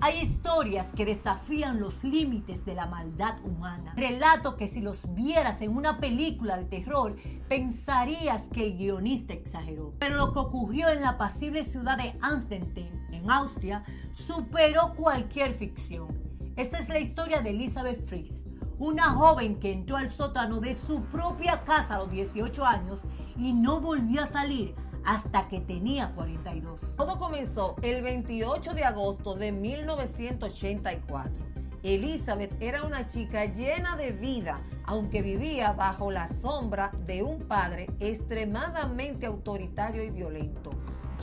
Hay historias que desafían los límites de la maldad humana. Relatos que si los vieras en una película de terror, pensarías que el guionista exageró. Pero lo que ocurrió en la apacible ciudad de Amstetten, en Austria, superó cualquier ficción. Esta es la historia de Elisabeth Fries, una joven que entró al sótano de su propia casa a los 18 años y no volvió a salir hasta que tenía 42. Todo comenzó el 28 de agosto de 1984. Elizabeth era una chica llena de vida, aunque vivía bajo la sombra de un padre extremadamente autoritario y violento,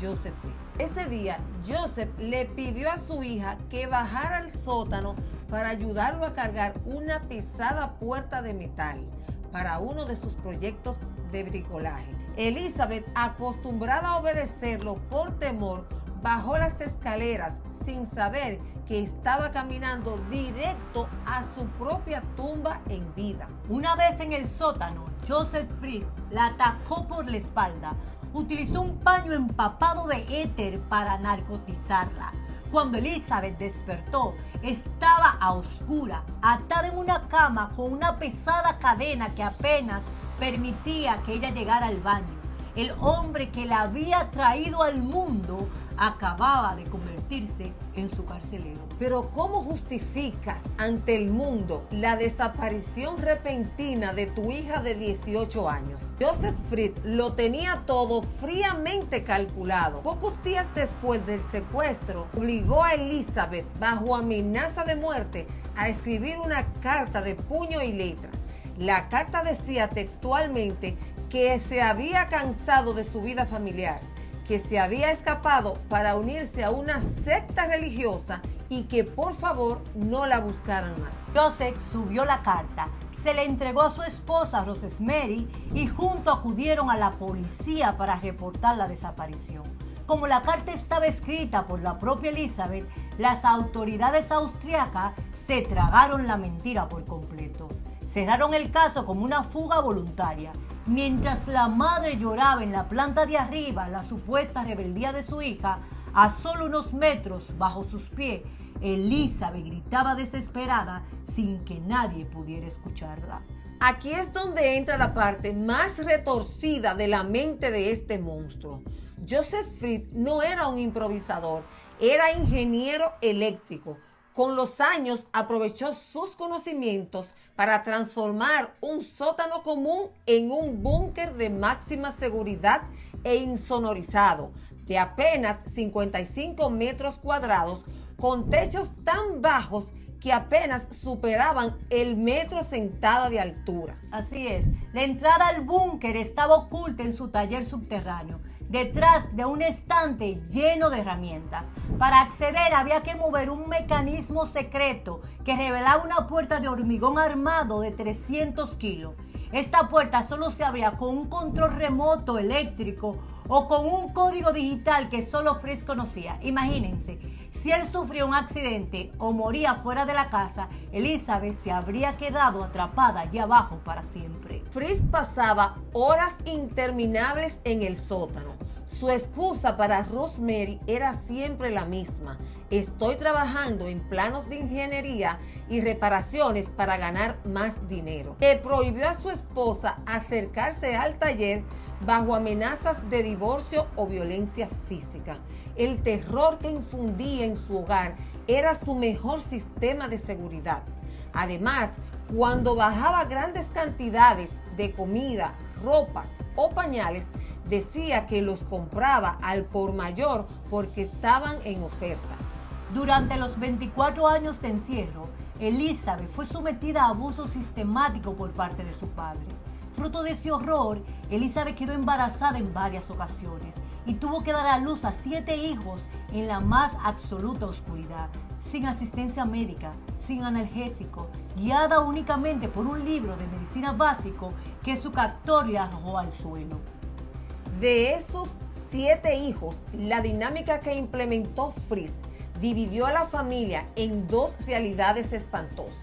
Joseph Fries. Ese día, Joseph le pidió a su hija que bajara al sótano para ayudarlo a cargar una pesada puerta de metal para uno de sus proyectos de bricolaje. Elizabeth, acostumbrada a obedecerlo por temor, bajó las escaleras sin saber que estaba caminando directo a su propia tumba en vida. Una vez en el sótano, Joseph Fries la atacó por la espalda. Utilizó un paño empapado de éter para narcotizarla. Cuando Elizabeth despertó, estaba a oscura, atada en una cama con una pesada cadena que apenas permitía que ella llegara al baño. El hombre que la había traído al mundo acababa de convertirse en su carcelero. Pero ¿cómo justificas ante el mundo la desaparición repentina de tu hija de 18 años? Joseph Fries lo tenía todo fríamente calculado. Pocos días después del secuestro, obligó a Elizabeth, bajo amenaza de muerte, a escribir una carta de puño y letra. La carta decía textualmente que se había cansado de su vida familiar, que se había escapado para unirse a una secta religiosa y que por favor no la buscaran más. Joseph subió la carta, se la entregó a su esposa Rosemary y juntos acudieron a la policía para reportar la desaparición. Como la carta estaba escrita por la propia Elizabeth, las autoridades austriacas se tragaron la mentira por completo. Cerraron el caso como una fuga voluntaria. Mientras la madre lloraba en la planta de arriba la supuesta rebeldía de su hija, a solo unos metros bajo sus pies, Elizabeth gritaba desesperada sin que nadie pudiera escucharla. Aquí es donde entra la parte más retorcida de la mente de este monstruo. Joseph Fries no era un improvisador, era ingeniero eléctrico. Con los años aprovechó sus conocimientos para transformar un sótano común en un búnker de máxima seguridad e insonorizado, de apenas 55 metros cuadrados, con techos tan bajos que apenas superaban el metro sentada de altura. Así es, la entrada al búnker estaba oculta en su taller subterráneo, detrás de un estante lleno de herramientas. Para acceder había que mover un mecanismo secreto que revelaba una puerta de hormigón armado de 300 kilos. Esta puerta solo se abría con un control remoto eléctrico o con un código digital que solo Fries conocía. Imagínense, si él sufría un accidente o moría fuera de la casa, Elizabeth se habría quedado atrapada allá abajo para siempre. Fries pasaba horas interminables en el sótano. Su excusa para Rosemary era siempre la misma: estoy trabajando en planos de ingeniería y reparaciones para ganar más dinero. Le prohibió a su esposa acercarse al taller bajo amenazas de divorcio o violencia física. El terror que infundía en su hogar era su mejor sistema de seguridad. Además, cuando bajaba grandes cantidades de comida, ropas o pañales, decía que los compraba al por mayor porque estaban en oferta. Durante los 24 años de encierro, Elizabeth fue sometida a abuso sistemático por parte de su padre. Fruto de ese horror, Elizabeth quedó embarazada en varias ocasiones y tuvo que dar a luz a 7 hijos en la más absoluta oscuridad, sin asistencia médica, sin analgésico, guiada únicamente por un libro de medicina básico que su captor le arrojó al suelo. De esos 7 hijos, la dinámica que implementó Fries dividió a la familia en 2 realidades espantosas.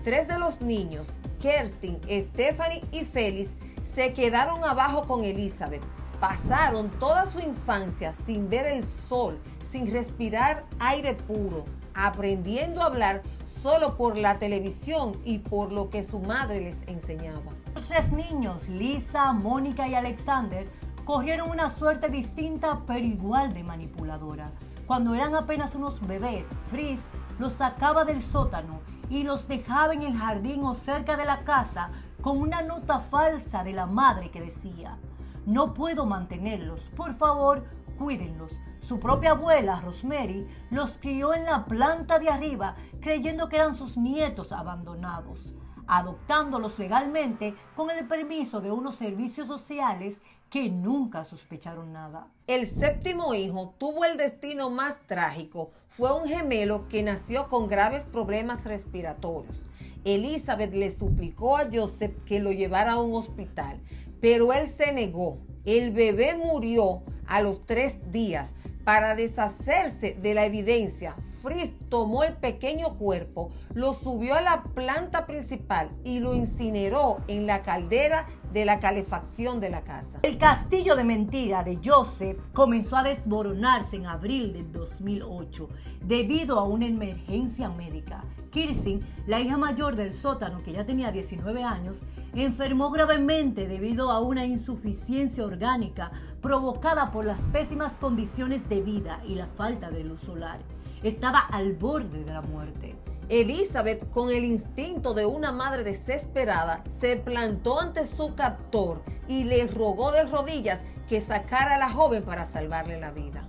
3 de los niños, Kerstin, Stephanie y Felix, se quedaron abajo con Elizabeth. Pasaron toda su infancia sin ver el sol, sin respirar aire puro, aprendiendo a hablar solo por la televisión y por lo que su madre les enseñaba. Los 3 niños, Lisa, Mónica y Alexander, corrieron una suerte distinta pero igual de manipuladora. Cuando eran apenas unos bebés, Fritz los sacaba del sótano y los dejaba en el jardín o cerca de la casa con una nota falsa de la madre que decía: no puedo mantenerlos, por favor, cuídenlos. Su propia abuela, Rosemary, los crió en la planta de arriba creyendo que eran sus nietos abandonados, adoptándolos legalmente con el permiso de unos servicios sociales que nunca sospecharon nada. El 7º hijo tuvo el destino más trágico. Fue un gemelo que nació con graves problemas respiratorios. Elizabeth le suplicó a Joseph que lo llevara a un hospital, pero él se negó. El bebé murió a los 3 días. Para deshacerse de la evidencia, Fritz tomó el pequeño cuerpo, lo subió a la planta principal y lo incineró en la caldera de la calefacción de la casa. El castillo de mentira de Joseph comenzó a desmoronarse en abril del 2008 debido a una emergencia médica. Kirsten, la hija mayor del sótano, que ya tenía 19 años, enfermó gravemente debido a una insuficiencia orgánica provocada por las pésimas condiciones de vida y la falta de luz solar. Estaba al borde de la muerte. Elizabeth, con el instinto de una madre desesperada, se plantó ante su captor y le rogó de rodillas que sacara a la joven para salvarle la vida.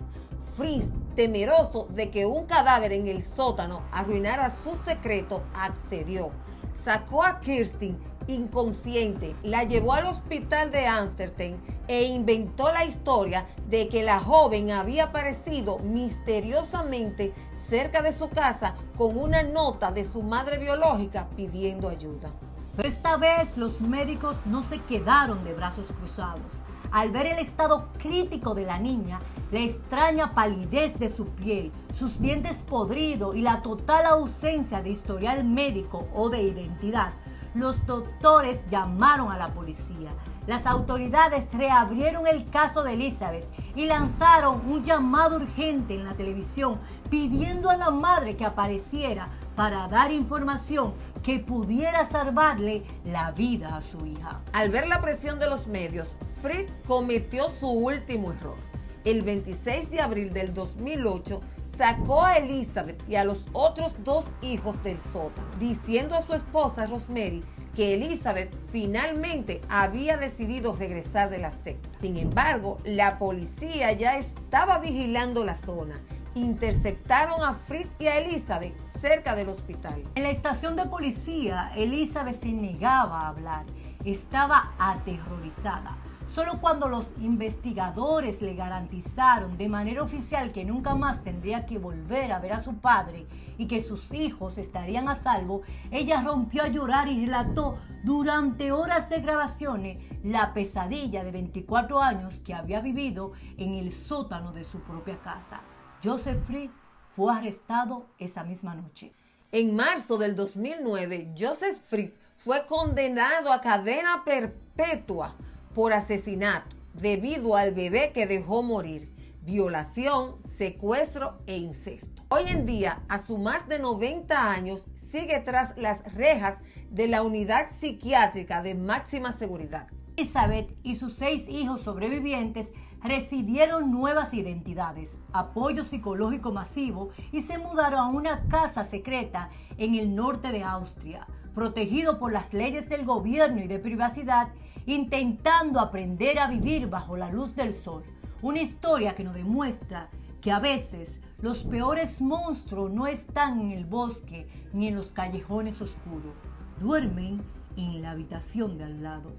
Fritz, temeroso de que un cadáver en el sótano arruinara su secreto, accedió. Sacó a Kirsten inconsciente, la llevó al hospital de Amsterdam e inventó la historia de que la joven había aparecido misteriosamente cerca de su casa con una nota de su madre biológica pidiendo ayuda. Pero esta vez los médicos no se quedaron de brazos cruzados. Al ver el estado crítico de la niña, la extraña palidez de su piel, sus dientes podridos y la total ausencia de historial médico o de identidad, los doctores llamaron a la policía. Las autoridades reabrieron el caso de Elizabeth y lanzaron un llamado urgente en la televisión pidiendo a la madre que apareciera para dar información que pudiera salvarle la vida a su hija. Al ver la presión de los medios, Fritz cometió su último error. El 26 de abril del 2008 sacó a Elizabeth y a los otros 2 hijos del sótano, diciendo a su esposa Rosemary que Elizabeth finalmente había decidido regresar de la secta. Sin embargo, la policía ya estaba vigilando la zona. Interceptaron a Fritz y a Elizabeth cerca del hospital. En la estación de policía, Elizabeth se negaba a hablar. Estaba aterrorizada. Solo cuando los investigadores le garantizaron de manera oficial que nunca más tendría que volver a ver a su padre y que sus hijos estarían a salvo, ella rompió a llorar y relató durante horas de grabaciones la pesadilla de 24 años que había vivido en el sótano de su propia casa. Joseph Fritz fue arrestado esa misma noche. En marzo del 2009, Joseph Fritz fue condenado a cadena perpetua por asesinato debido al bebé que dejó morir, violación, secuestro e incesto. Hoy en día, a sus más de 90 años, sigue tras las rejas de la unidad psiquiátrica de máxima seguridad. Elizabeth y sus 6 hijos sobrevivientes recibieron nuevas identidades, apoyo psicológico masivo y se mudaron a una casa secreta en el norte de Austria, protegido por las leyes del gobierno y de privacidad, intentando aprender a vivir bajo la luz del sol. Una historia que nos demuestra que a veces los peores monstruos no están en el bosque ni en los callejones oscuros, duermen en la habitación de al lado.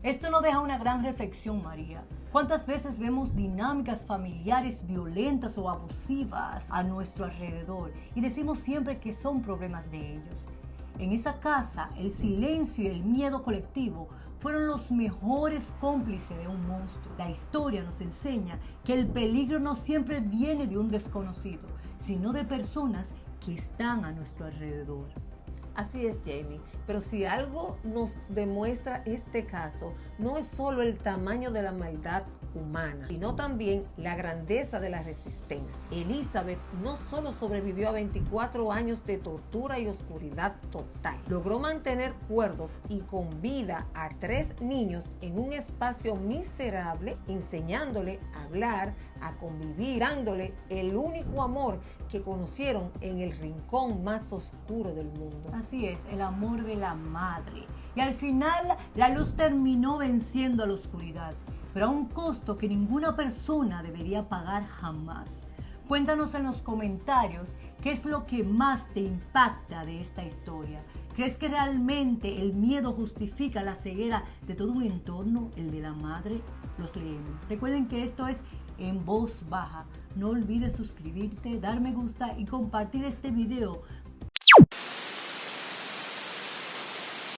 Esto nos deja una gran reflexión, María. ¿Cuántas veces vemos dinámicas familiares violentas o abusivas a nuestro alrededor y decimos siempre que son problemas de ellos? En esa casa, el silencio y el miedo colectivo fueron los mejores cómplices de un monstruo. La historia nos enseña que el peligro no siempre viene de un desconocido, sino de personas que están a nuestro alrededor. Así es, Jamie, pero si algo nos demuestra este caso, no es solo el tamaño de la maldad humana, sino también la grandeza de la resistencia. Elizabeth no solo sobrevivió a 24 años de tortura y oscuridad total, logró mantener cuerdos y con vida a 3 niños en un espacio miserable, enseñándole a hablar, a convivir, dándole el único amor que conocieron en el rincón más oscuro del mundo. Así es, el amor de la madre. Y al final la luz terminó venciendo a la oscuridad, pero a un costo que ninguna persona debería pagar jamás. Cuéntanos en los comentarios qué es lo que más te impacta de esta historia. ¿Crees que realmente el miedo justifica la ceguera de todo un entorno, el de la madre? Los leemos. Recuerden que esto es En Voz Baja. No olvides suscribirte, dar me gusta y compartir este video